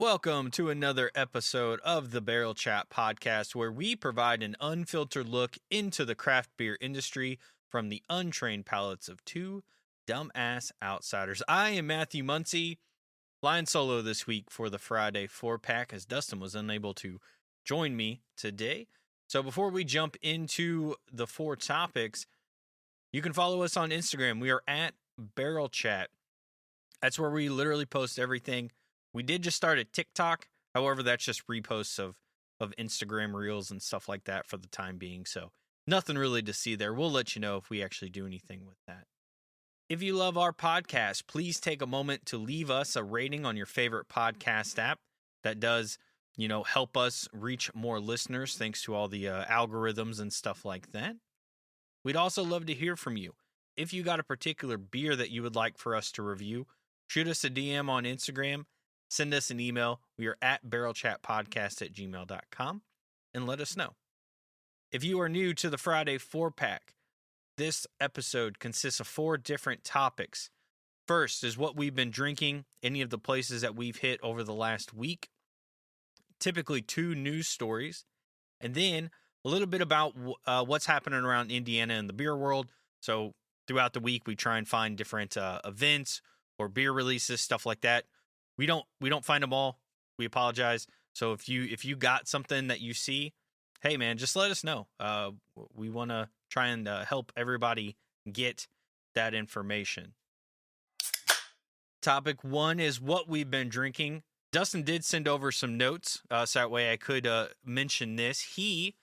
Welcome to another episode of the Barrel Chat podcast, where we provide an unfiltered look into the craft beer industry from the untrained palates of two dumbass outsiders. I am Matthew Muncie, flying solo this week for the Friday 4-pack as Dustin was unable to join me today. So before we jump into the four topics, you can follow us on Instagram. We are at Barrel Chat. That's where we literally post everything. We did just start a TikTok. However, that's just reposts of Instagram reels and stuff like that for the time being. So nothing really to see there. We'll let you know if we actually do anything with that. If you love our podcast, please take a moment to leave us a rating on your favorite podcast app. That does, help us reach more listeners thanks to all the algorithms and stuff like that. We'd also love to hear from you. If you got a particular beer that you would like for us to review, shoot us a DM on Instagram. Send us an email. We are at barrelchatpodcast@gmail.com and let us know. If you are new to the Friday 4-pack, this episode consists of 4 different topics. First is what we've been drinking, any of the places that we've hit over the last week, typically 2 news stories, and then a little bit about what's happening around Indiana in the beer world. So throughout the week, we try and find different events or beer releases, stuff like that. We don't find them all. We apologize. So if you got something that you see, hey man, just let us know. We want to try and help everybody get that information. Topic 1 is what we've been drinking. Dustin did send over some notes, so that way I could mention this. He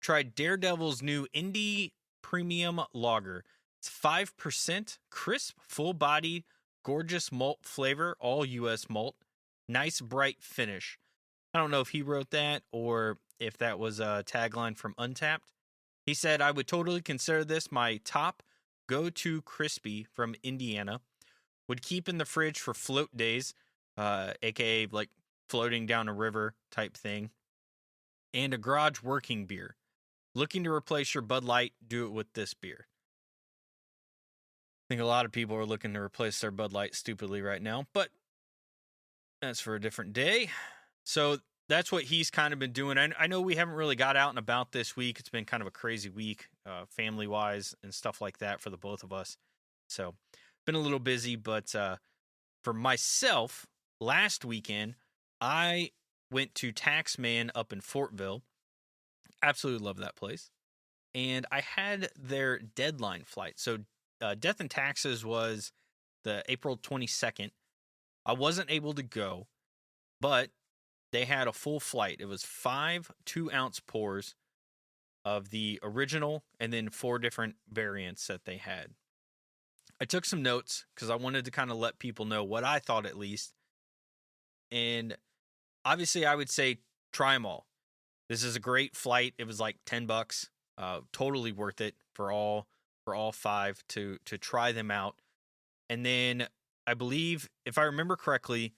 tried Daredevil's new Indy Premium Lager. It's 5%, crisp, full-bodied, gorgeous malt flavor, all U.S. malt. Nice, bright finish. I don't know if he wrote that or if that was a tagline from Untapped. He said, I would totally consider this my top go-to crispy from Indiana. Would keep in the fridge for float days, a.k.a. like floating down a river type thing. And a garage working beer. Looking to replace your Bud Light, do it with this beer. I think a lot of people are looking to replace their Bud Light stupidly right now, but that's for a different day. So that's what he's kind of been doing. I know we haven't really got out and about this week. It's been kind of a crazy week, family-wise and stuff like that for the both of us. So been a little busy, but for myself, last weekend, I went to Taxman up in Fortville. Absolutely love that place. And I had their deadline flight. So Death and Taxes was the April 22nd. I wasn't able to go, but they had a full flight. It was 5 2-ounce pours of the original and then 4 different variants that they had. I took some notes because I wanted to kind of let people know what I thought at least. And obviously I would say try them all. This is a great flight. It was like $10. Totally worth it for all 5 to try them out. And then I believe, if I remember correctly,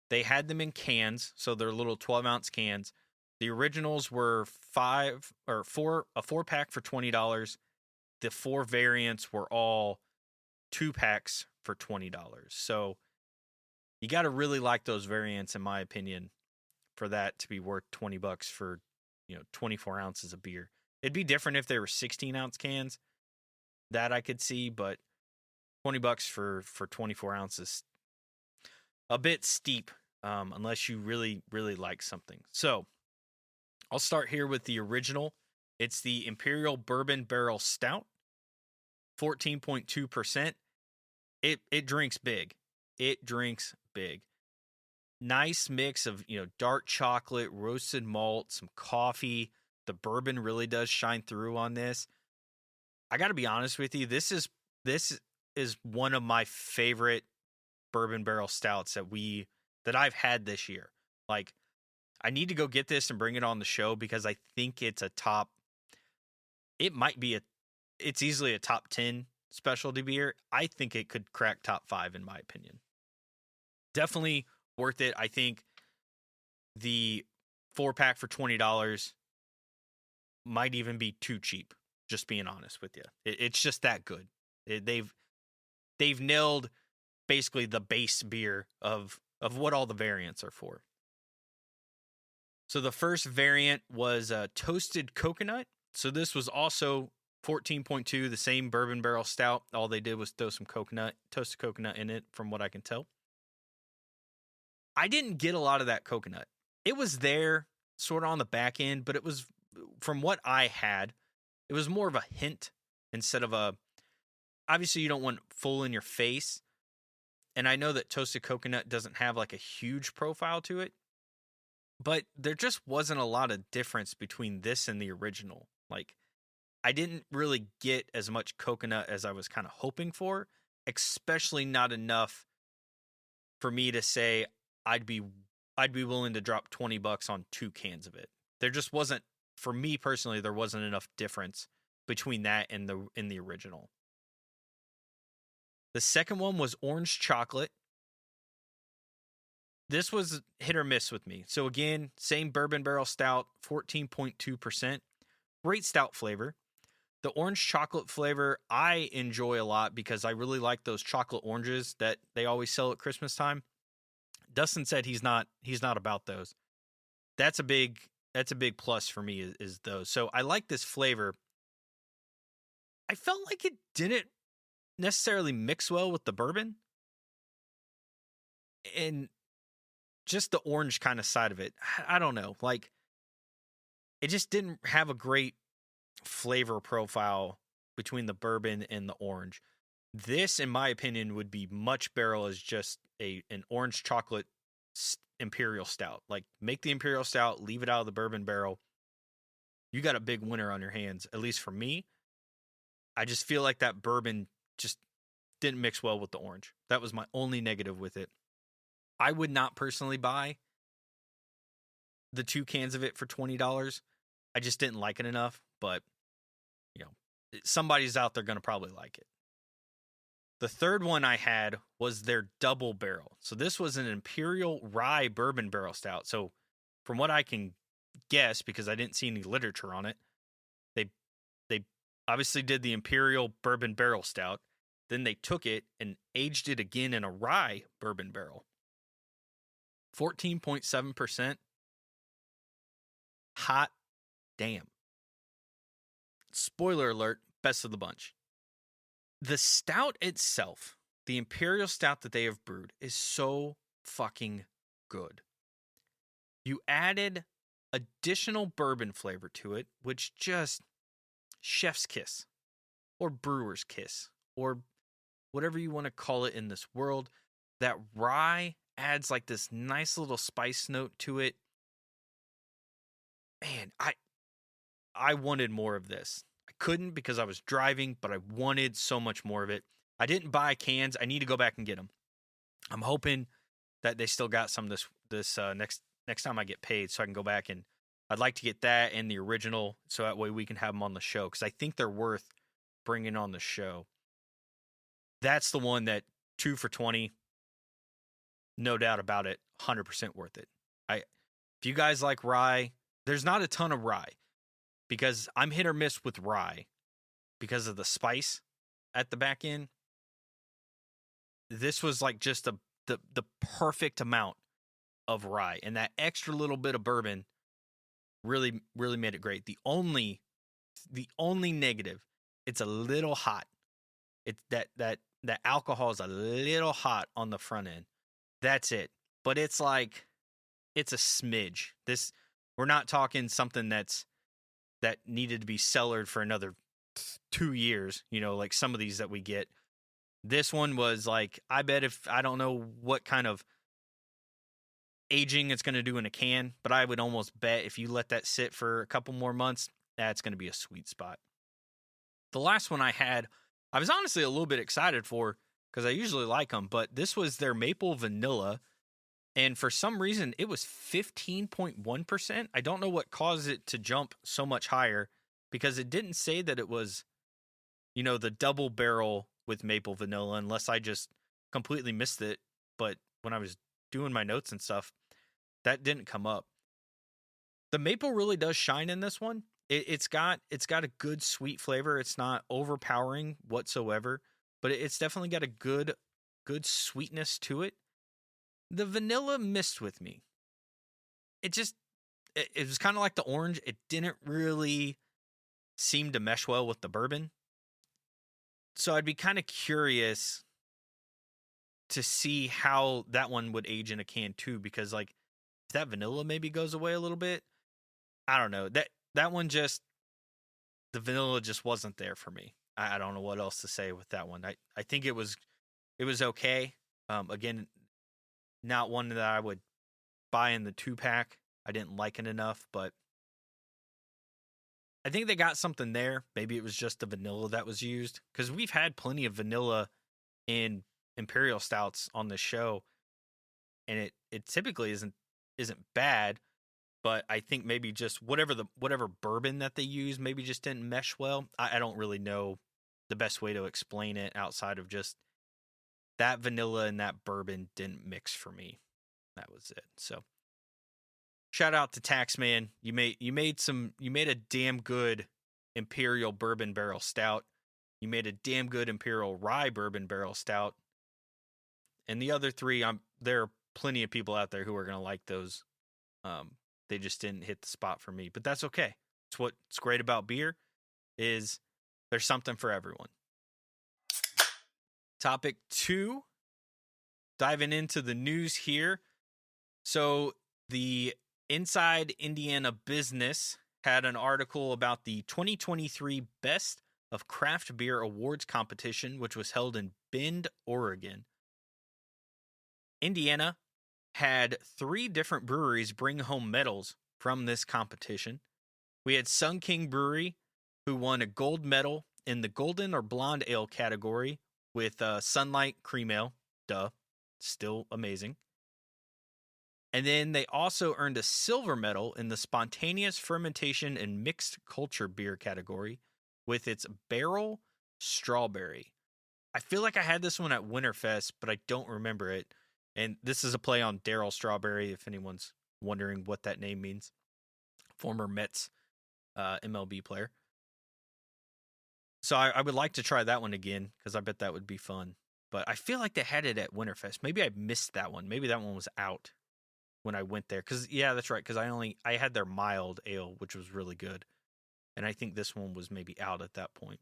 they had them in cans, so they're little 12-ounce cans. The originals were a 4-pack for $20. The 4 variants were all 2-packs for $20. So you got to really like those variants, in my opinion, for that to be worth $20 for 24 ounces of beer. It'd be different if they were 16-ounce cans. That I could see, but $20 for 24 ounces, a bit steep, unless you really, really like something. So I'll start here with the original. It's the Imperial Bourbon Barrel Stout, 14.2%. It drinks big. It drinks big. Nice mix of, dark chocolate, roasted malt, some coffee. The bourbon really does shine through on this. I got to be honest with you. This is one of my favorite bourbon barrel stouts that I've had this year. Like, I need to go get this and bring it on the show because I think it's it's easily a top 10 specialty beer. I think it could crack top 5 in my opinion. Definitely worth it. I think the 4-pack for $20 might even be too cheap. Just being honest with you, it's just that good. They've nailed basically the base beer of what all the variants are for. So the first variant was toasted coconut. So this was also 14.2, the same bourbon barrel stout. All they did was throw some toasted coconut in it, from what I can tell. I didn't get a lot of that coconut. It was there sort of on the back end, but it was, from what I had, it was more of a hint instead of a, obviously you don't want full in your face. And I know that toasted coconut doesn't have like a huge profile to it, but there just wasn't a lot of difference between this and the original. Like, I didn't really get as much coconut as I was kind of hoping for, especially not enough for me to say I'd be willing to drop $20 on 2 cans of it. There just wasn't, for me personally, there wasn't enough difference between that and the original. The second one was orange chocolate. This was hit or miss with me. So again, same bourbon barrel stout, 14.2%. Great stout flavor. The orange chocolate flavor I enjoy a lot because I really like those chocolate oranges that they always sell at Christmas time. Dustin said he's not about those. That's a big plus for me is those. So I like this flavor. I felt like it didn't necessarily mix well with the bourbon and just the orange kind of side of it. I don't know. Like, it just didn't have a great flavor profile between the bourbon and the orange. This, in my opinion, would be much better as just an orange chocolate Imperial stout. Like, make the Imperial stout, leave it out of the bourbon barrel. You got a big winner on your hands, at least for me. I just feel like that bourbon just didn't mix well with the orange. That was my only negative with it. I would not personally buy the 2 cans of it for $20. I just didn't like it enough, but somebody's out there going to probably like it. The third one I had was their double barrel. So this was an Imperial rye bourbon barrel stout. So from what I can guess, because I didn't see any literature on it, they obviously did the Imperial bourbon barrel stout. Then they took it and aged it again in a rye bourbon barrel. 14.7%. Hot damn. Spoiler alert, best of the bunch. The stout itself, the Imperial stout that they have brewed, is so fucking good. You added additional bourbon flavor to it, which just chef's kiss or brewer's kiss or whatever you want to call it in this world. That rye adds like this nice little spice note to it. Man, I wanted more of this. I couldn't because I was driving, but I wanted so much more of it. I didn't buy cans. I need to go back and get them. I'm hoping that they still got some this next time I get paid, so I can go back, and I'd like to get that and the original, so that way we can have them on the show, because I think they're worth bringing on the show. That's the one that 2 for $20, no doubt about it, 100% worth it. If you guys like rye, there's not a ton of rye, because I'm hit or miss with rye because of the spice at the back end. This was like just the perfect amount of rye, and that extra little bit of bourbon really made it great. The only negative, it's a little hot. It's that alcohol is a little hot on the front end. That's it. But it's like, it's a smidge. We're not talking something that needed to be cellared for another 2 years, like some of these that we get. This one was like, I bet I don't know what kind of aging it's going to do in a can, but I would almost bet if you let that sit for a couple more months, that's going to be a sweet spot. The last one I had, I was honestly a little bit excited for, because I usually like them, but this was their maple vanilla. And for some reason, it was 15.1%. I don't know what caused it to jump so much higher, because it didn't say that it was, the double barrel with maple vanilla, unless I just completely missed it. But when I was doing my notes and stuff, that didn't come up. The maple really does shine in this one. It's got a good sweet flavor. It's not overpowering whatsoever, but it's definitely got a good sweetness to it. The vanilla missed with me. it was kind of like the orange. It didn't really seem to mesh well with the bourbon. So I'd be kind of curious to see how that one would age in a can too, because like if that vanilla maybe goes away a little bit, I don't know. That one just, the vanilla just wasn't there for me. I don't know what else to say with that one. I think it was okay. Again, not one that I would buy in the 2-pack. I didn't like it enough, but I think they got something there. Maybe it was just the vanilla that was used, because we've had plenty of vanilla in Imperial stouts on this show, and it typically isn't bad, but I think maybe just whatever bourbon that they use maybe just didn't mesh well. I don't really know the best way to explain it outside of just that vanilla and that bourbon didn't mix for me. That was it. So shout out to Taxman. You made a damn good Imperial bourbon barrel stout. You made a damn good Imperial rye bourbon barrel stout. And the other three, there are plenty of people out there who are going to like those. They just didn't hit the spot for me, but that's okay. It's what's great about beer is there's something for everyone. Topic 2, diving into the news here. So the Inside Indiana Business had an article about the 2023 Best of Craft Beer Awards competition, which was held in Bend, Oregon. Indiana had 3 different breweries bring home medals from this competition. We had Sun King Brewery, who won a gold medal in the golden or blonde ale category with Sunlight Cream Ale. Duh. Still amazing. And then they also earned a silver medal in the spontaneous fermentation and mixed culture beer category with its Barrel Strawberry. I feel like I had this one at Winterfest, but I don't remember it. And this is a play on Darryl Strawberry, if anyone's wondering what that name means. Former Mets MLB player. So I would like to try that one again, because I bet that would be fun. But I feel like they had it at Winterfest. Maybe I missed that one. Maybe that one was out when I went there. Because, yeah, that's right. Because I had their mild ale, which was really good. And I think this one was maybe out at that point.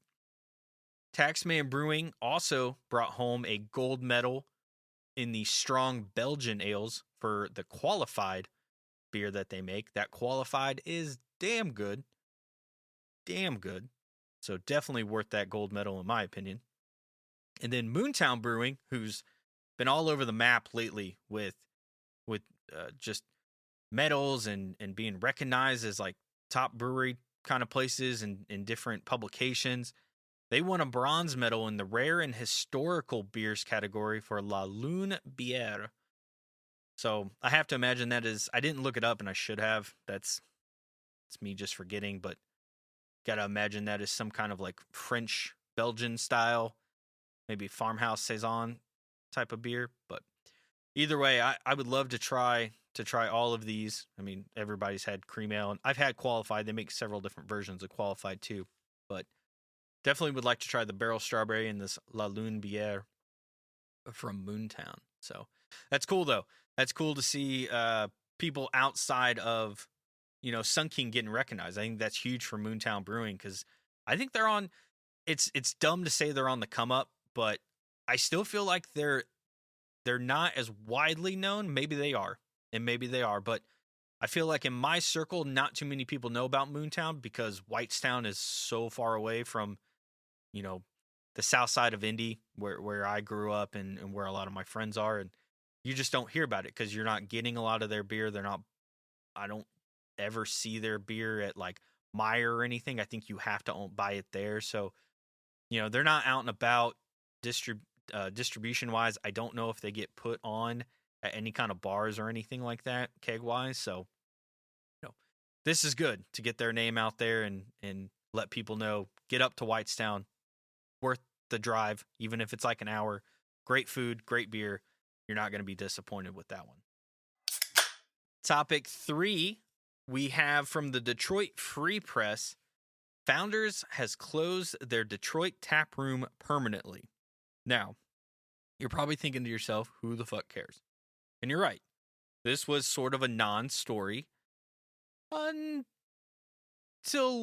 Taxman Brewing also brought home a gold medal in the strong Belgian ales for the qualified beer that they make. That qualified is damn good. Damn good. So definitely worth that gold medal in my opinion. And then Moontown Brewing, who's been all over the map lately with just medals and being recognized as like top brewery kind of places and in different publications. They won a bronze medal in the rare and historical beers category for La Lune Bière. So I have to imagine that is, I didn't look it up and I should have. It's me just forgetting, but gotta imagine that is some kind of like French, Belgian style, maybe farmhouse saison type of beer. But either way, I would love to try all of these. I mean, everybody's had cream ale, and I've had qualified. They make several different versions of qualified too, but definitely would like to try the Barrel Strawberry and this La Lune Bière from Moontown. So that's cool, though. That's cool to see people outside of, Sun King getting recognized. I think that's huge for Moontown Brewing, because I think they're on. It's dumb to say they're on the come up, but I still feel like they're not as widely known. Maybe they are, but I feel like in my circle, not too many people know about Moontown because Whitestown is so far away from, the south side of Indy, where I grew up and where a lot of my friends are, and you just don't hear about it because you're not getting a lot of their beer. I don't ever see their beer at like Meyer or anything. I think you have to buy it there. So, they're not out and about distribution wise. I don't know if they get put on at any kind of bars or anything like that, keg wise. So, this is good to get their name out there and let people know, get up to Whitestown, worth the drive, even if it's like an hour. Great food, great beer. You're not going to be disappointed with that one. Topic 3, we have from the Detroit Free Press. Founders has closed their Detroit Taproom permanently. Now, you're probably thinking to yourself, who the fuck cares? And you're right. This was sort of a non-story. until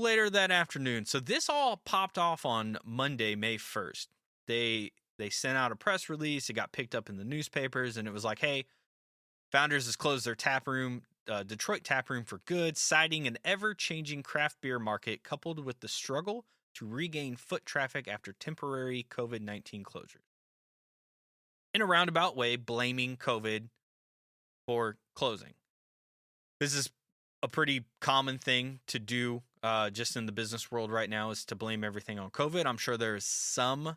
later that afternoon. So this all popped off on Monday, May 1st. They sent out a press release. It got picked up in the newspapers, and it was like, hey, Founders has closed their tap room, Detroit Taproom for good, citing an ever-changing craft beer market coupled with the struggle to regain foot traffic after temporary COVID-19 closures. In a roundabout way, blaming COVID for closing. This is a pretty common thing to do just in the business world right now, is to blame everything on COVID. I'm sure there's some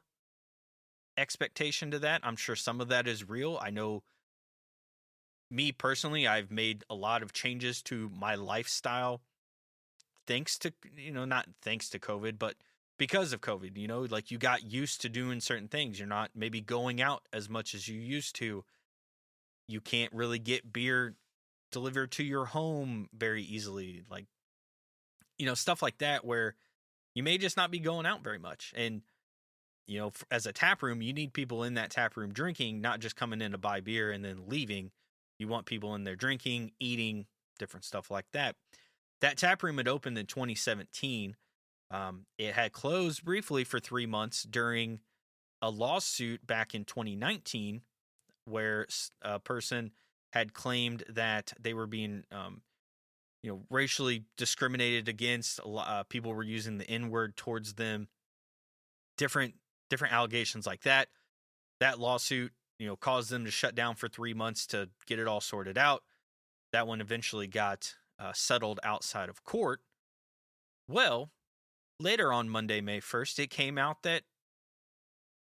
expectation to that. I'm sure some of that is real. I know me personally, I've made a lot of changes to my lifestyle thanks to, not thanks to COVID, but because of COVID, like you got used to doing certain things. You're not maybe going out as much as you used to. You can't really get beer delivered to your home very easily. Like, stuff like that where you may just not be going out very much. And, as a tap room, you need people in that tap room drinking, not just coming in to buy beer and then leaving. You want people in there drinking, eating, different stuff like that. That tap room had opened in 2017. It had closed briefly for 3 months during a lawsuit back in 2019 where a person had claimed that they were being, racially discriminated against. People were using the N-word towards them. Different allegations like that. That lawsuit, caused them to shut down for 3 months to get it all sorted out. That one eventually got settled outside of court. Well, later on Monday, May 1st, it came out that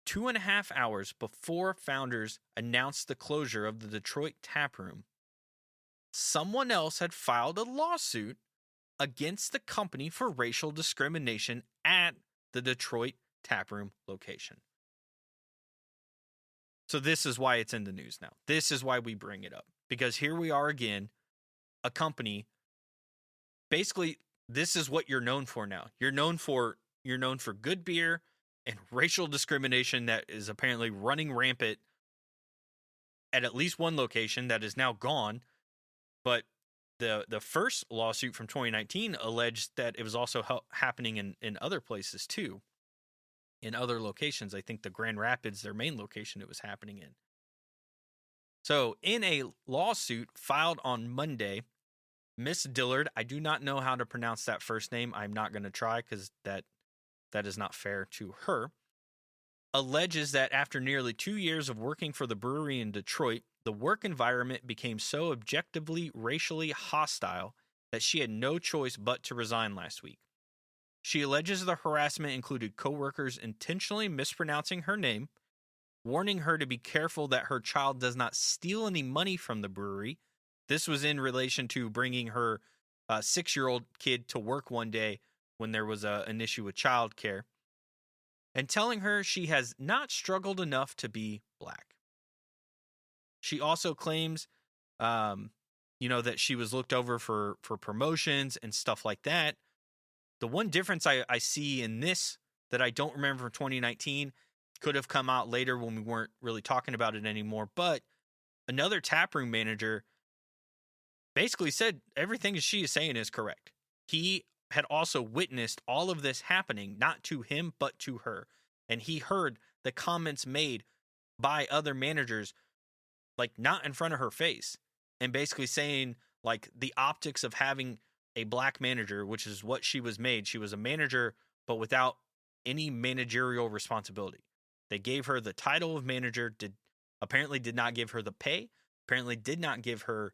2.5 hours before Founders announced the closure of the Detroit Taproom, someone else had filed a lawsuit against the company for racial discrimination at the Detroit Taproom location. So this is why it's in the news now. This is why we bring it up. Because here we are again, a company. Basically, this is what you're known for now. You're known for good beer and racial discrimination that is apparently running rampant at least one location that is now gone. But the first lawsuit from 2019 alleged that it was also happening in other places too. In other locations. I think the Grand Rapids, their main location, it was happening in. So in a lawsuit filed on Monday, Miss Dillard, I do not know how to pronounce that first name. I'm not going to try because that is not fair to her, alleges that after nearly 2 years of working for the brewery in Detroit, the work environment became so objectively racially hostile that she had no choice but to resign last week. She alleges the harassment included coworkers intentionally mispronouncing her name, warning her to be careful that her child does not steal any money from the brewery. This was in relation to bringing her 6-year-old kid to work one day when there was an issue with childcare, and telling her she has not struggled enough to be black. She also claims, that she was looked over for promotions and stuff like that. The one difference I see in this that I don't remember from 2019 could have come out later when we weren't really talking about it anymore. But another taproom manager basically said everything she is saying is correct. He had also witnessed all of this happening, not to him, but to her. And he heard the comments made by other managers, like not in front of her face, and basically saying like the optics of having a black manager, which is what she was made. She was a manager, but without any managerial responsibility. They gave her the title of manager, apparently did not give her the pay, apparently did not give her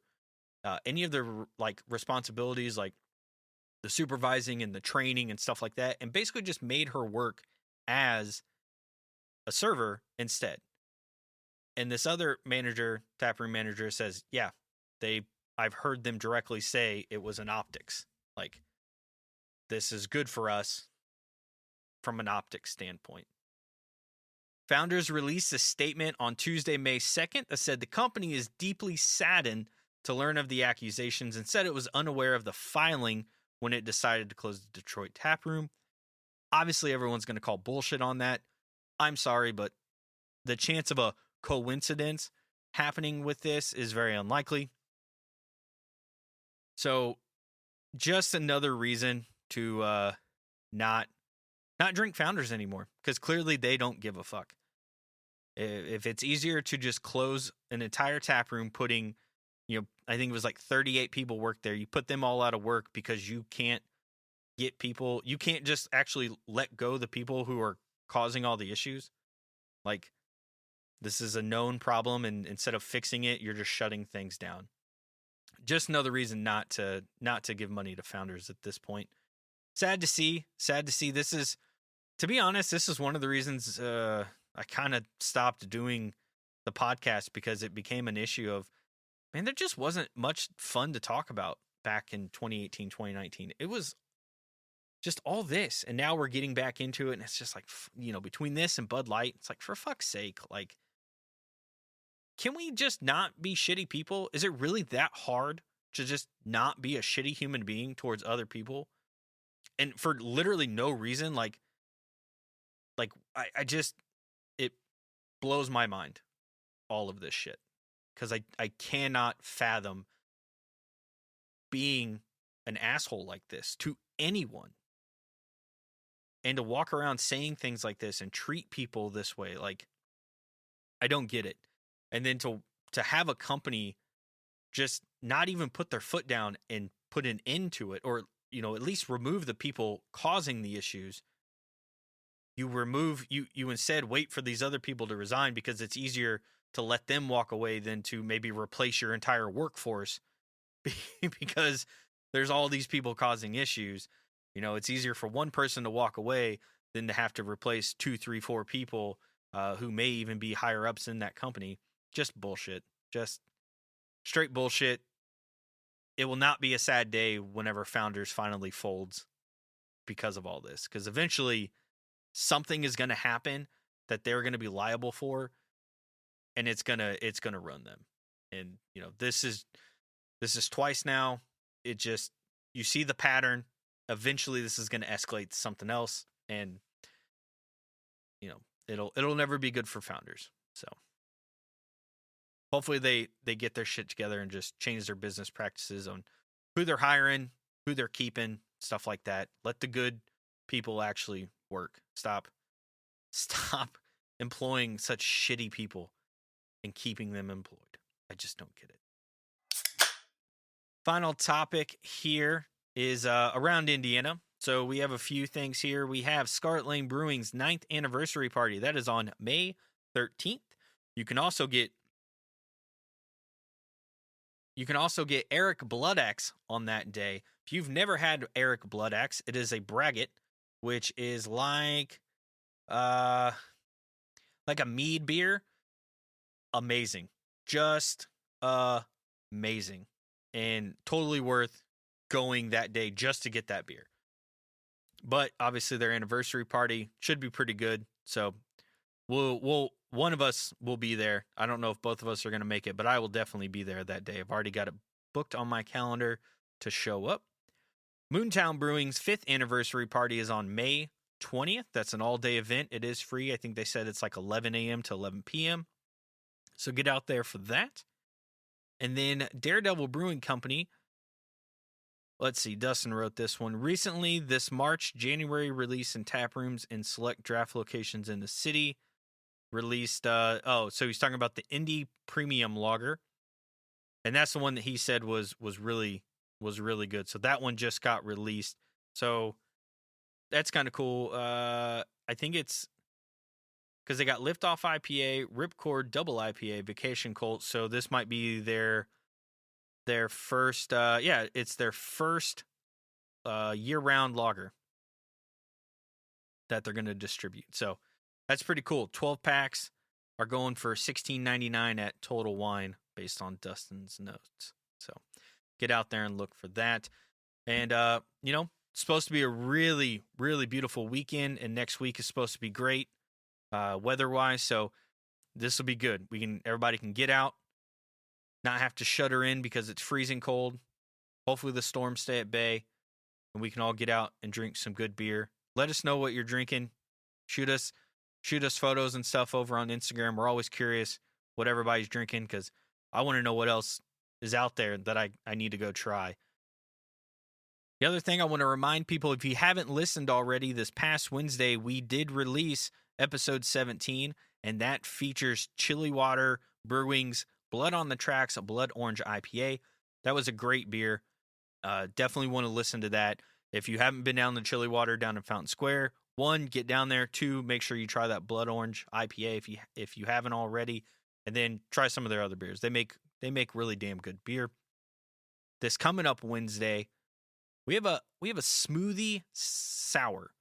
any of the like responsibilities, like the supervising and the training and stuff like that, and basically just made her work as a server instead. And this other manager, taproom manager, says, yeah, I've heard them directly say it was an optics. Like, this is good for us from an optics standpoint. Founders released a statement on Tuesday, May 2nd that said the company is deeply saddened to learn of the accusations and said it was unaware of the filing when it decided to close the Detroit Taproom. Obviously, everyone's going to call bullshit on that. I'm sorry, but the chance of a coincidence happening with this is very unlikely. So just another reason to not drink Founders anymore, because clearly they don't give a fuck. If it's easier to just close an entire tap room, putting, I think it was like 38 people work there, you put them all out of work because you can't get people, you can't just actually let go the people who are causing all the issues. Like, this is a known problem, and instead of fixing it, you're just shutting things down. Just another reason not to give money to Founders at this point. Sad to see. This is, to be honest, this is one of the reasons I kind of stopped doing the podcast, because it became an issue of, man, there just wasn't much fun to talk about back in 2018, 2019. It was just all this, and now we're getting back into it, and it's just like, between this and Bud Light, it's like, for fuck's sake, like, can we just not be shitty people? Is it really that hard to just not be a shitty human being towards other people? And for literally no reason, like I just, it blows my mind, all of this shit. Because I cannot fathom being an asshole like this to anyone. And to walk around saying things like this and treat people this way, like, I don't get it. And then to have a company just not even put their foot down and put an end to it, or, at least remove the people causing the issues. You instead wait for these other people to resign, because it's easier to let them walk away than to maybe replace your entire workforce because there's all these people causing issues. It's easier for one person to walk away than to have to replace 2, 3, 4 people who may even be higher ups in that company. Just bullshit. Just straight bullshit. It will not be a sad day whenever Founders finally folds because of all this, because eventually something is going to happen that they're going to be liable for, and it's going to run them. And this is twice now. It just, you see the pattern. Eventually this is going to escalate to something else, and it'll never be good for Founders. So hopefully they get their shit together and just change their business practices on who they're hiring, who they're keeping, stuff like that. Let the good people actually work. Stop employing such shitty people and keeping them employed. I just don't get it. Final topic here is around Indiana. So we have a few things here. We have Scarlet Lane Brewing's 9th anniversary party. That is on May 13th. You can also get Eric Bloodaxe on that day. If you've never had Eric Bloodaxe, it is a braggot, which is like a mead beer. Amazing. Just amazing. And totally worth going that day just to get that beer. But obviously their anniversary party should be pretty good. So we'll one of us will be there. I don't know if both of us are going to make it, but I will definitely be there that day. I've already got it booked on my calendar to show up. Moontown Brewing's 5th anniversary party is on May 20th. That's an all-day event. It is free. I think they said it's like 11 a.m. to 11 p.m. So get out there for that. And then Daredevil Brewing Company. Let's see, Dustin wrote this one. Recently, this March, January release in tap rooms and select draft locations in the city. Released, so he's talking about the Indy Premium Lager. And that's the one that he said was really good. So that one just got released. So that's kind of cool. I think it's because they got Liftoff IPA, Ripcord Double IPA, Vacation Colt. So this might be their first, it's their first year-round lager that they're going to distribute. So that's pretty cool. 12 packs are going for $16.99 at Total Wine based on Dustin's notes. So get out there and look for that. And, it's supposed to be a really, really beautiful weekend, and next week is supposed to be great weather-wise. So this will be good. Everybody can get out, not have to shutter in because it's freezing cold. Hopefully the storms stay at bay, and we can all get out and drink some good beer. Let us know what you're drinking. Shoot us photos and stuff over on Instagram. We're always curious what everybody's drinking, because I want to know what else is out there that I need to go try. The other thing I want to remind people, if you haven't listened already, this past Wednesday, we did release episode 17, and that features Chili Water Brewing's Blood on the Tracks, a Blood Orange IPA. That was a great beer. Definitely want to listen to that. If you haven't been down to Chili Water down in Fountain Square, 1, get down there. 2, make sure you try that Blood Orange IPA if you haven't already, and then try some of their other beers. They make really damn good beer. This coming up Wednesday, we have a smoothie sour.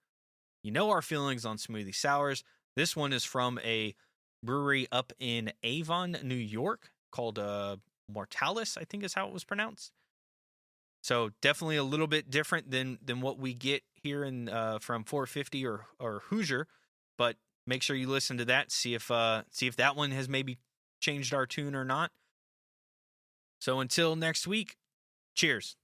You know our feelings on smoothie sours. This one is from a brewery up in Avon, New York, called Mortalis, I think is how it was pronounced. So definitely a little bit different than what we get here in from 450 or Hoosier, but make sure you listen to that. See if that one has maybe changed our tune or not. So until next week, cheers.